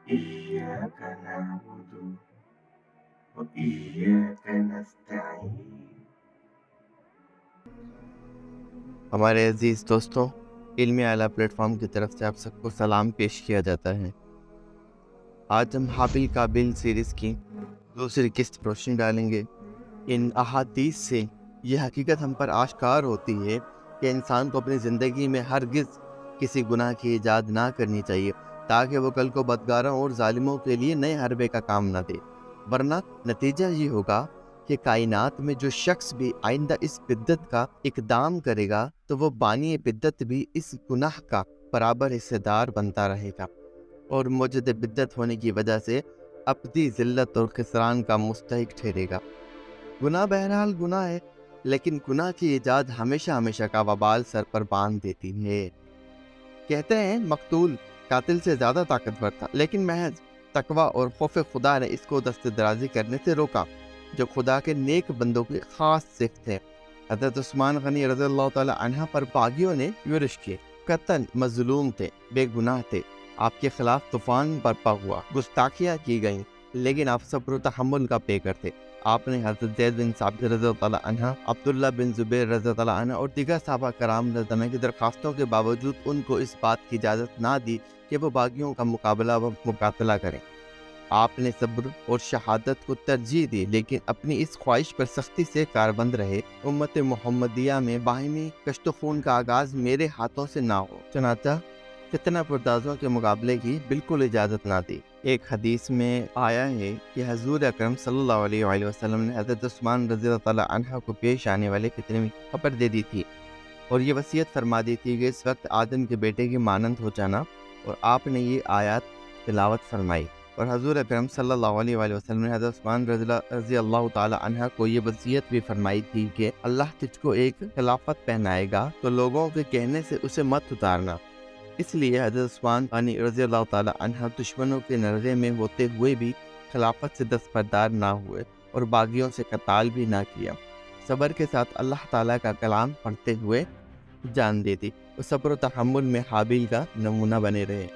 إياك نعبد وإياك نستعين. ہمارے عزیز دوستوں، علمی اعلیٰ پلیٹ فارم کی طرف سے آپ سب کو سلام پیش کیا جاتا ہے۔ آج ہم حابل قابل سیریز کی دوسری قسط پر روشنی ڈالیں گے۔ ان احادیث سے یہ حقیقت ہم پر آشکار ہوتی ہے کہ انسان کو اپنی زندگی میں ہرگز کسی گناہ کی ایجاد نہ کرنی چاہیے، تاکہ وہ کل کو بدکاروں اور ظالموں کے لیے نئے حربے کا کام نہ دے، ورنہ نتیجہ یہ ہوگا کہ کائنات میں جو شخص بھی آئندہ اس بدعت کا اقدام کرے گا تو وہ بانی بدعت بھی اس گناہ کا برابر حصہ دار بنتا رہے گا، اور موجد بدعت ہونے کی وجہ سے اپنی ذلت اور خسران کا مستحق ٹھہرے گا۔ گناہ بہرحال گناہ ہے، لیکن گناہ کی ایجاد ہمیشہ ہمیشہ کا وبال سر پر باندھ دیتی ہے۔ کہتے ہیں مقتول قاتل سے زیادہ طاقتور تھا، لیکن محض تقوی اور خوف خدا نے اس کو دست درازی کرنے سے روکا، جو خدا کے نیک بندوں کی خاص صفت ہے۔ حضرت عثمان غنی رضی اللہ تعالی عنہ پر باغیوں نے یورش کیے، قتل مظلوم تھے، بے گناہ تھے، آپ کے خلاف طوفان برپا ہوا، گستاخیاں کی گئیں، لیکن آپ صبر و تحمل کا پیکر تھے۔ آپ نے حضرت زید بن ثابت رضی اللہ تعالی عنہ، عبداللہ بن زبیر رضی اللہ عنہ اور دیگر صحابہ کرام رضی اللہ عنہ کی درخواستوں کے باوجود ان کو اس بات کی اجازت نہ دی کہ وہ باغیوں کا مقابلہ و مقاتلہ کریں۔ آپ نے صبر اور شہادت کو ترجیح دی، لیکن اپنی اس خواہش پر سختی سے کاربند رہے۔ امت محمدیہ میں باہمی کشت و خون کا آغاز میرے ہاتھوں سے نہ ہو، چنانچہ فتنہ پردازوں کے مقابلے کی بالکل اجازت نہ دی۔ ایک حدیث میں آیا ہے کہ حضور اکرم صلی اللہ علیہ وآلہ وسلم نے حضرت عثمان رضی اللہ تعالی عنہ کو پیش آنے والے فتنے میں خبر دے دی تھی، اور یہ وصیت فرما دی تھی کہ اس وقت آدم کے بیٹے کی مانند ہو جانا، اور آپ نے یہ آیات تلاوت فرمائی۔ اور حضور اکرم صلی اللہ علیہ وآلہ وسلم نے حضرت عثمان رضی اللہ تعالی عنہ کو یہ وصیت بھی فرمائی تھی کہ اللہ تجھ کو ایک خلافت پہنائے گا تو لوگوں کے کہنے سے اسے مت اتارنا۔ اس لیے حضرت عثمان غنی رضی اللہ تعالی عنہ دشمنوں کے نرغے میں ہوتے ہوئے بھی خلافت سے دستبردار نہ ہوئے اور باغیوں سے قتال بھی نہ کیا، صبر کے ساتھ اللہ تعالیٰ کا کلام پڑھتے ہوئے جان دے دی، اور صبر و تحمل میں حابیل کا نمونہ بنے رہے،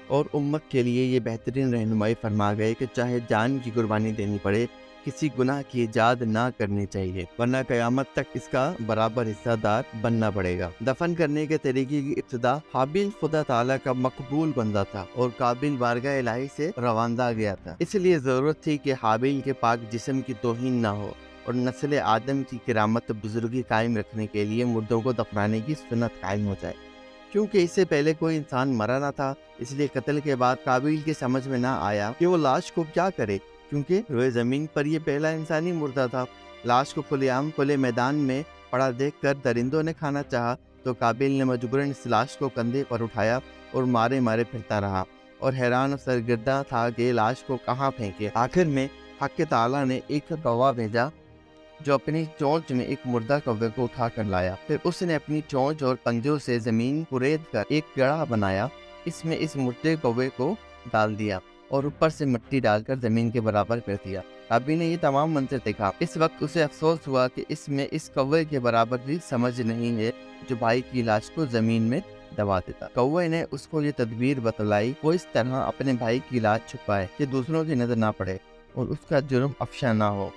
اور امت کے لیے یہ بہترین رہنمائی فرما گئے کہ چاہے جان کی قربانی دینی پڑے، کسی گناہ کی ایجاد نہ کرنی چاہیے، ورنہ قیامت تک اس کا برابر حصہ دار بننا پڑے گا۔ دفن کرنے کے طریقے کی ابتدا حابیل خدا تعالیٰ کا مقبول بندہ تھا اور قابل بارگاہ الہی سے رواندہ گیا تھا، اس لیے ضرورت تھی کہ حابیل کے پاک جسم کی توہین نہ ہو، اور نسل آدم کی کرامت بزرگی قائم رکھنے کے لیے مردوں کو دفنانے کی سنت قائم ہو جائے۔ کیونکہ اس سے پہلے کوئی انسان مرا نہ تھا، اس لیے قتل کے بعد قابیل کی سمجھ میں نہ آیا کہ وہ لاش کو کیا کرے، کیونکہ روئے زمین پر یہ پہلا انسانی مردہ تھا۔ لاش کو کھلے عام کھلے میدان میں پڑا دیکھ کر درندوں نے کھانا چاہا تو قابیل نے مجبوراً اس لاش کو کندھے پر اٹھایا اور مارے مارے پھرتا رہا، اور حیران و سرگردہ تھا کہ لاش کو کہاں پھینکے۔ آخر میں حق تعالیٰ نے ایک کوا بھیجا جو اپنی چونچ میں ایک مردہ کوے کو اٹھا کر لایا، پھر اس نے اپنی چونچ اور پنجوں سے زمین کھرید کر ایک گڑھا بنایا، اس میں اس مردے کوے کو ڈال دیا اور اوپر سے مٹی ڈال کر زمین کے برابر کر دیا۔ ابھی نے یہ تمام منظر دیکھا، اس وقت اسے افسوس ہوا کہ اس میں اس کوے کے برابر بھی سمجھ نہیں ہے جو بھائی کی لاش کو زمین میں دبا دیتا۔ کوے نے اس کو یہ تدبیر بتلائی وہ اس طرح اپنے بھائی کی لاش چھپائے کہ دوسروں کی نظر نہ پڑے اور اس کا جرم افشا نہ ہو۔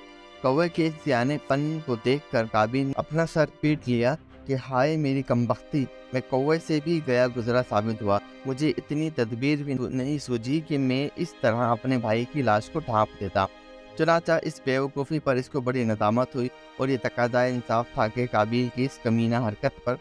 کوے کے اس سیانے پن کو دیکھ کر قابیل نے اپنا سر پیٹ لیا کہ ہائے میری کمبختی، میں کوے سے بھی گیا گزرا ثابت ہوا، مجھے اتنی تدبیر بھی نہیں سوجھی کہ میں اس طرح اپنے بھائی کی لاش کو ڈھانپ دیتا۔ چنانچہ اس بیوقوفی پر اس کو بڑی ندامت ہوئی، اور یہ تقاضۂ انصاف تھا کہ قابیل کی اس کمینہ حرکت پر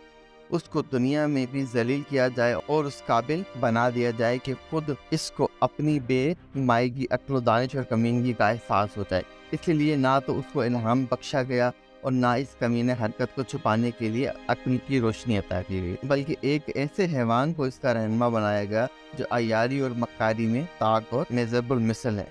اس کو دنیا میں بھی ذلیل کیا جائے اور اس قابل بنا دیا جائے کہ خود اس کو اپنی بے مائگی عقل و دانش اور کمینگی کا احساس ہو جائے۔ اس لیے نہ تو اس کو الہام بخشا گیا اور نہ اس کمینے حرکت کو چھپانے کے لیے عقل کی روشنی عطا کی گئی، بلکہ ایک ایسے حیوان کو اس کا رہنما بنایا گیا جو عیاری اور مکاری میں طاق اور نضرب المثل ہے۔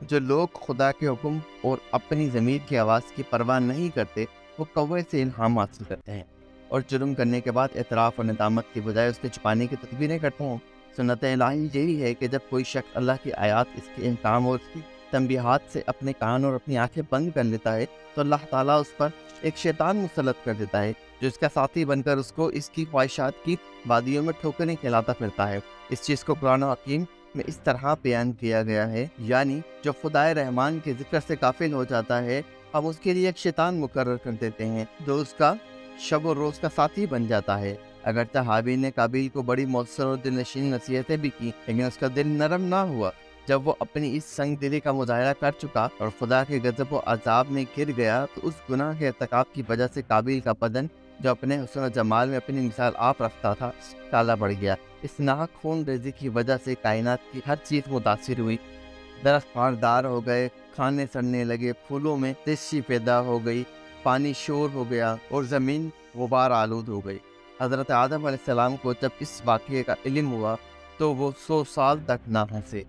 جو لوگ خدا کے حکم اور اپنی ضمیر کی آواز کی پرواہ نہیں کرتے، وہ کوے سے الہام حاصل کرتے ہیں اور جرم کرنے کے بعد اعتراف اور ندامت کی بجائے اس کے چھپانے کی تدبیریں کرتے ہیں۔ سنت الہی یہی ہے کہ جب کوئی شخص اللہ کی آیات، اس کے احکام اور اس کی تنبیہات سے اپنے کان اور اپنی آنکھیں بند کر لیتا ہے تو اللہ تعالیٰ اس پر ایک شیطان مسلط کر دیتا ہے جو اس کا ساتھی بن کر اس کو اس کی خواہشات کی وادیوں میں ٹھوکریں کھلاتا پھرتا ہے۔ اس چیز کو قرآن حکیم میں اس طرح بیان کیا گیا ہے، یعنی جو خدائے رحمان کے ذکر سے غافل ہو جاتا ہے، ہم اس کے لیے ایک شیطان مقرر کر دیتے ہیں جو اس کا شب و روز کا ساتھی بن جاتا ہے۔ اگرچہ حابیل نے قابیل کو بڑی مؤثر اور دل نشین نصیحتیں بھی کی، لیکن اس کا دل نرم نہ ہوا۔ جب وہ اپنی اس سنگ دلی کا مظاہرہ کر چکا اور خدا کے غضب و عذاب میں گر گیا، تو اس گناہ کے ارتکاب کی وجہ سے قابیل کا بدن، جو اپنے حسن و جمال میں اپنی مثال آپ رکھتا تھا، کالا پڑ گیا۔ اس ناحق خون ریزی کی وجہ سے کائنات کی ہر چیز متاثر ہوئی۔ درخت خاردار ہو گئے، کھانے سڑنے لگے، پھولوں میں تشی پیدا ہو گئی، پانی شور ہو گیا اور زمین غبار آلود ہو گئی۔ حضرت آدم علیہ السلام کو جب اس واقعے کا علم ہوا تو وہ 100 سال تک نہ ہنسے۔